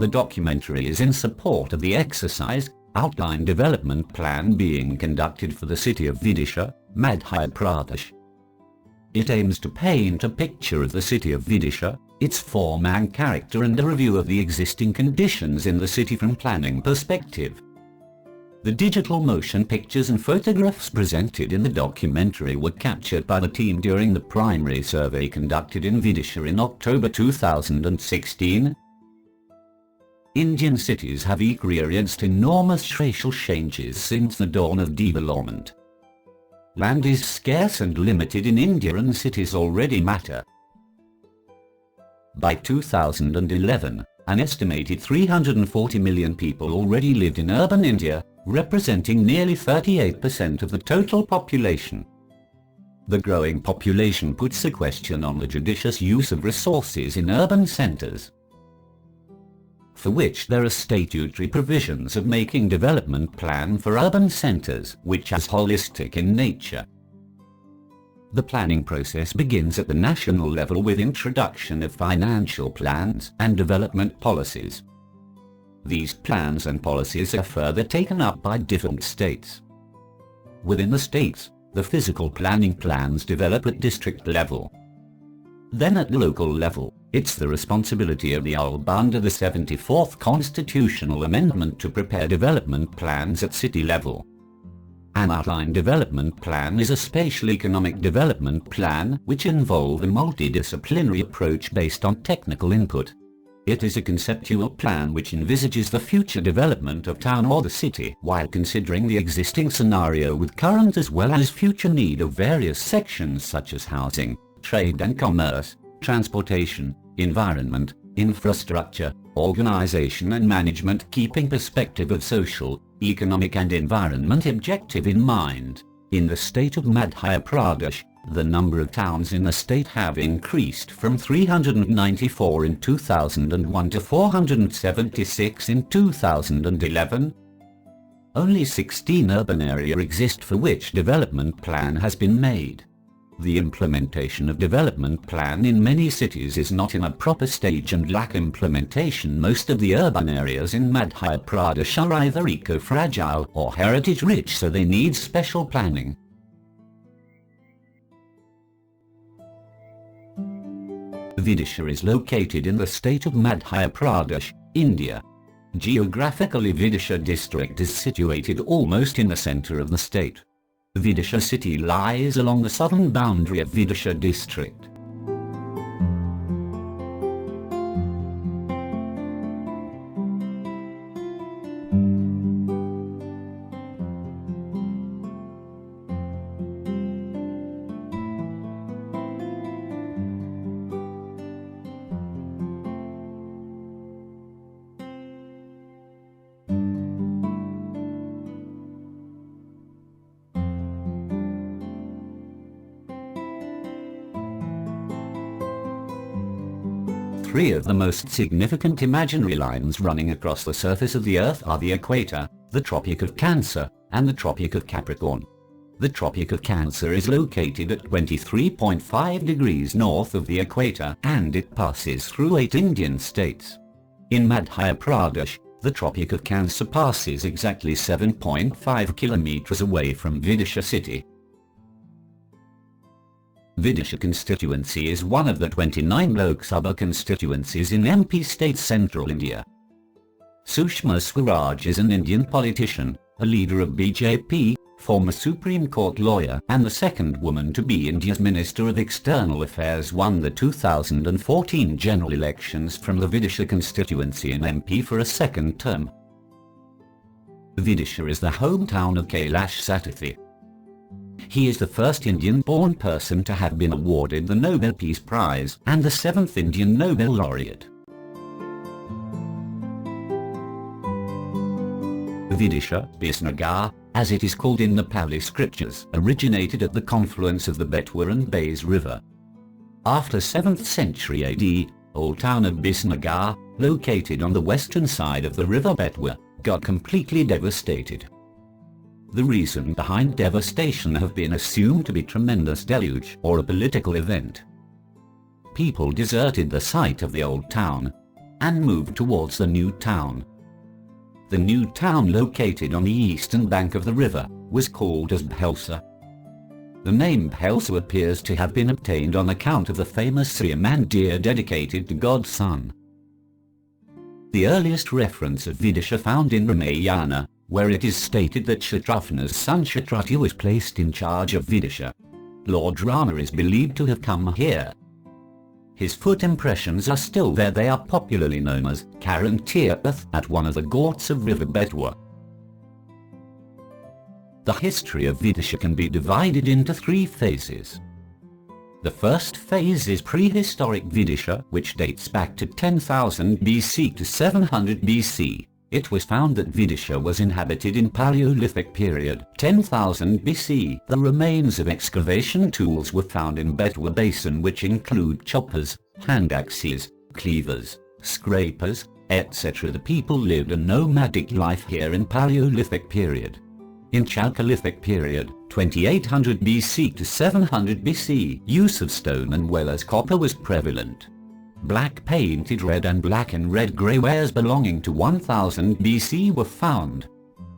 The documentary is in support of the exercise outline development plan being conducted for the city of Vidisha, Madhya Pradesh. It aims to paint a picture of the city of Vidisha, its form and character, and a review of the existing conditions in the city from planning perspective. The digital motion pictures and photographs presented in the documentary were captured by the team during the primary survey conducted in Vidisha in October 2016. Indian cities have experienced enormous racial changes since the dawn of development. Land is scarce and limited in India, and cities already matter. By 2011, an estimated 340 million people already lived in urban India, representing nearly 38% of the total population. The growing population puts a question on the judicious use of resources in urban centres, for which there are statutory provisions of making development plan for urban centres, which is holistic in nature. The planning process begins at the national level with introduction of financial plans and development policies. These plans and policies are further taken up by different states. Within the states, the physical planning plans develop at district level. Then at local level, it's the responsibility of the ULB under the 74th Constitutional Amendment to prepare development plans at city level. An outline development plan is a spatial economic development plan which involves a multidisciplinary approach based on technical input. It is a conceptual plan which envisages the future development of town or the city while considering the existing scenario with current as well as future need of various sections such as housing, trade and commerce, transportation, environment, infrastructure, organization and management, keeping perspective of social, economic and environment objective in mind. In the state of Madhya Pradesh, the number of towns in the state have increased from 394 in 2001 to 476 in 2011. Only 16 urban areas exist for which development plan has been made. The implementation of development plan in many cities is not in a proper stage and lack implementation. Most of the urban areas in Madhya Pradesh are either eco-fragile or heritage-rich, so they need special planning. Vidisha is located in the state of Madhya Pradesh, India. Geographically, Vidisha district is situated almost in the center of the state. Vidisha city lies along the southern boundary of Vidisha district. Three of the most significant imaginary lines running across the surface of the Earth are the equator, the Tropic of Cancer, and the Tropic of Capricorn. The Tropic of Cancer is located at 23.5 degrees north of the equator, and it passes through 8 Indian states. In Madhya Pradesh, the Tropic of Cancer passes exactly 7.5 kilometers away from Vidisha city. Vidisha constituency is one of the 29 Lok Sabha constituencies in MP state central India. Sushma Swaraj is an Indian politician, a leader of BJP, former Supreme Court lawyer and the second woman to be India's Minister of External Affairs. Won the 2014 general elections from the Vidisha constituency in MP for a second term. Vidisha is the hometown of Kailash Satyarthi. He is the first Indian-born person to have been awarded the Nobel Peace Prize and the 7th Indian Nobel laureate. Vidisha, Bisnagar, as it is called in the Pali scriptures, originated at the confluence of the Betwa and Bays River. After 7th century AD, old town of Bisnagar, located on the western side of the river Betwa, got completely devastated. The reason behind devastation have been assumed to be tremendous deluge or a political event. People deserted the site of the old town, and moved towards the new town. The new town, located on the eastern bank of the river, was called as Bhelsa. The name Bhelsa appears to have been obtained on account of the famous Sri Mandir dedicated to God's Son. The earliest reference of Vidisha found in Ramayana, where it is stated that Shatrugna's son Shatrugna was placed in charge of Vidisha. Lord Rama is believed to have come here. His foot impressions are still there. They are popularly known as Karan Tirth at one of the ghats of river Betwa. The history of Vidisha can be divided into three phases. The first phase is prehistoric Vidisha, which dates back to 10,000 BC to 700 BC. It was found that Vidisha was inhabited in Paleolithic period, 10,000 BC. The remains of excavation tools were found in Betwa Basin, which include choppers, hand axes, cleavers, scrapers, etc. The people lived a nomadic life here in Paleolithic period. In Chalcolithic period, 2800 BC to 700 BC, use of stone and well as copper was prevalent. Black painted red and black and red grey wares belonging to 1000 BC were found.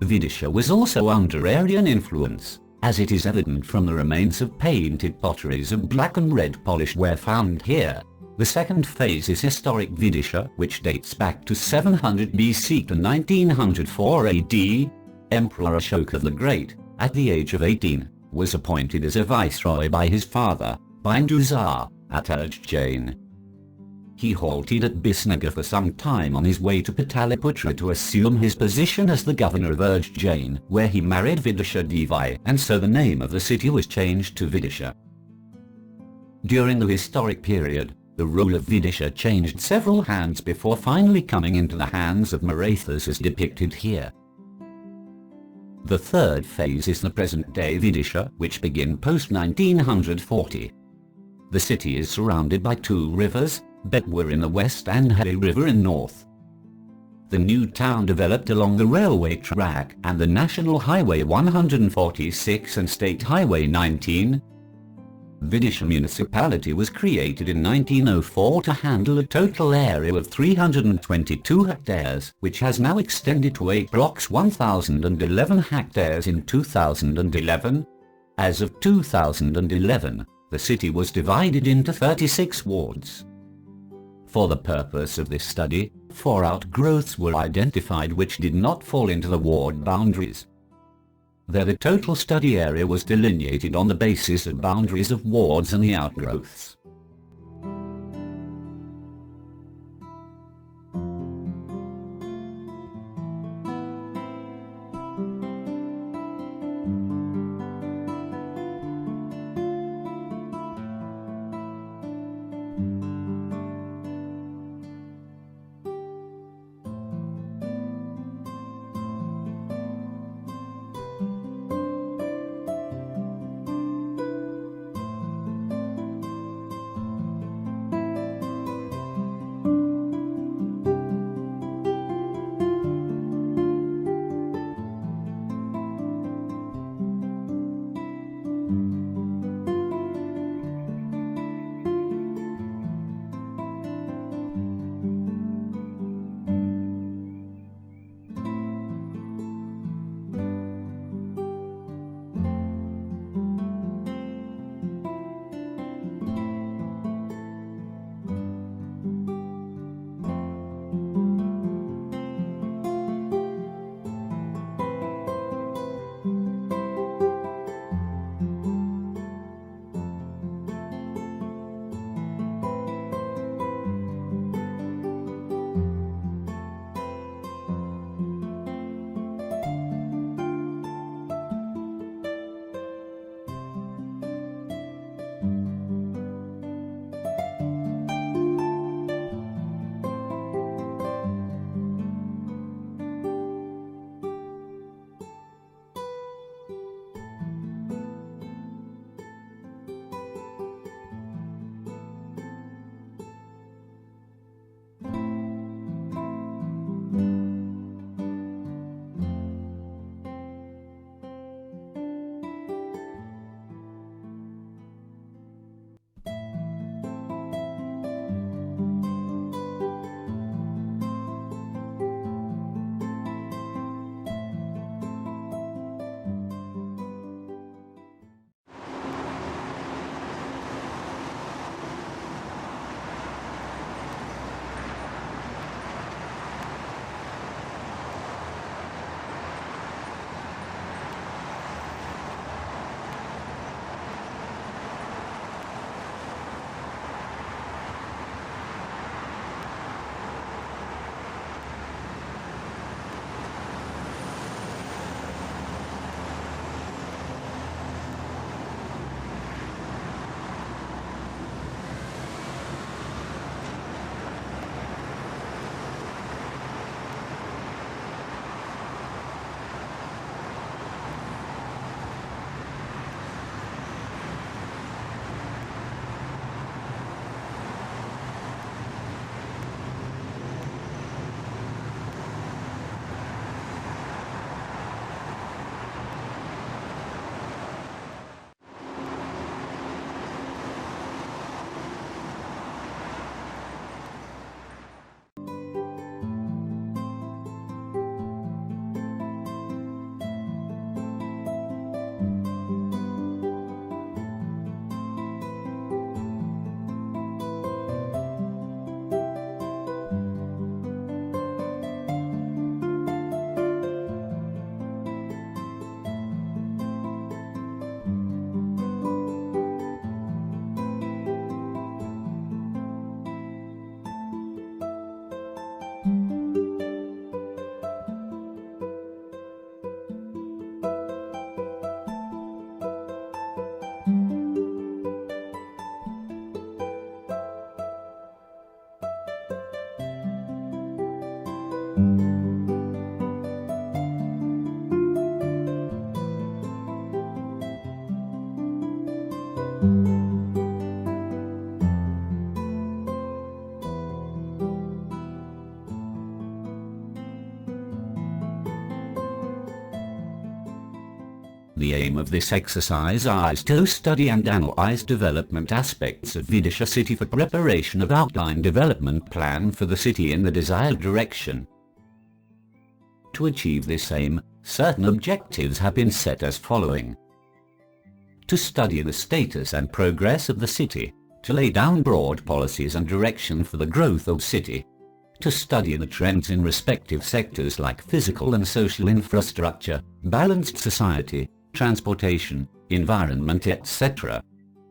Vidisha was also under Aryan influence, as it is evident from the remains of painted potteries of black and red polished ware found here. The second phase is historic Vidisha, which dates back to 700 BC to 1904 AD. Emperor Ashoka the Great, at the age of 18, was appointed as a viceroy by his father, Bindusar, at Jain. He halted at Bisnagar for some time on his way to Pataliputra to assume his position as the governor of Jain, where he married Vidisha Devi, and so the name of the city was changed to Vidisha. During the historic period, the rule of Vidisha changed several hands before finally coming into the hands of Marathas as depicted here. The third phase is the present-day Vidisha, which began post-1940. The city is surrounded by two rivers, Betwa in the west and Hari River in north. The new town developed along the railway track and the National Highway 146 and State Highway 19. Vidisha municipality was created in 1904 to handle a total area of 322 hectares, which has now extended to approx 1,011 hectares in 2011. As of 2011, the city was divided into 36 wards. For the purpose of this study, 4 outgrowths were identified which did not fall into the ward boundaries. There the total study area was delineated on the basis of boundaries of wards and the outgrowths. The aim of this exercise is to study and analyze development aspects of Vidisha city for preparation of outline development plan for the city in the desired direction. To achieve this aim, certain objectives have been set as following. To study the status and progress of the city, to lay down broad policies and direction for the growth of city, to study the trends in respective sectors like physical and social infrastructure, balanced society, transportation, environment, etc.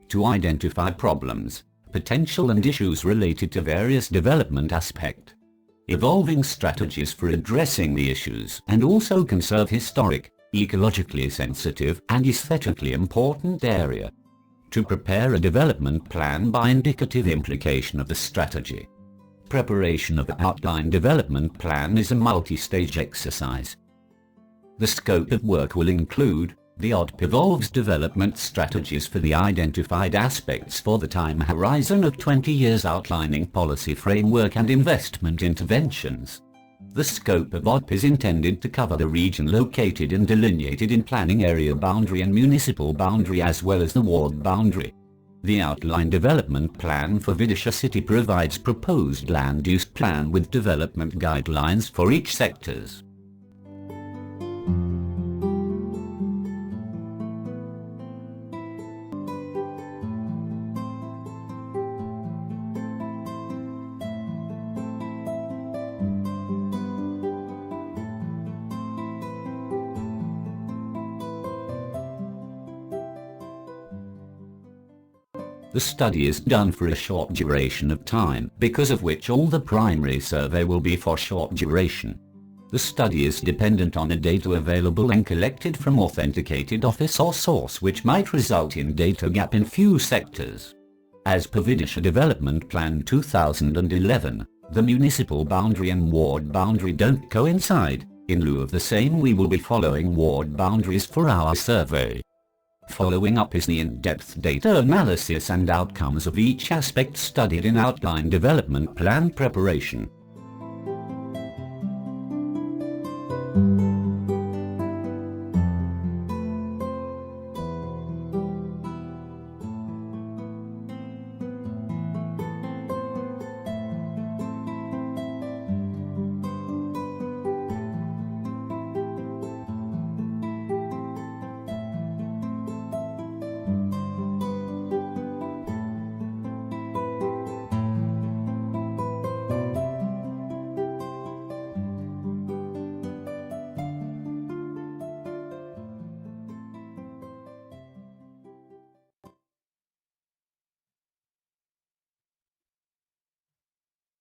To identify problems, potential and issues related to various development aspects, evolving strategies for addressing the issues, and also conserve historic, ecologically sensitive and aesthetically important area. To prepare a development plan by indicative implication of the strategy. Preparation of the outline development plan is a multi-stage exercise. The scope of work will include the ODP evolves development strategies for the identified aspects for the time horizon of 20 years, outlining policy framework and investment interventions. The scope of ODP is intended to cover the region located and delineated in planning area boundary and municipal boundary as well as the ward boundary. The outline development plan for Vidisha city provides proposed land use plan with development guidelines for each sectors. The study is done for a short duration of time, because of which all the primary survey will be for short duration. The study is dependent on the data available and collected from authenticated office or source, which might result in data gap in few sectors. As per Vidisha Development Plan 2011, the municipal boundary and ward boundary don't coincide. In lieu of the same, we will be following ward boundaries for our survey. Following up is the in-depth data analysis and outcomes of each aspect studied in outline development plan preparation.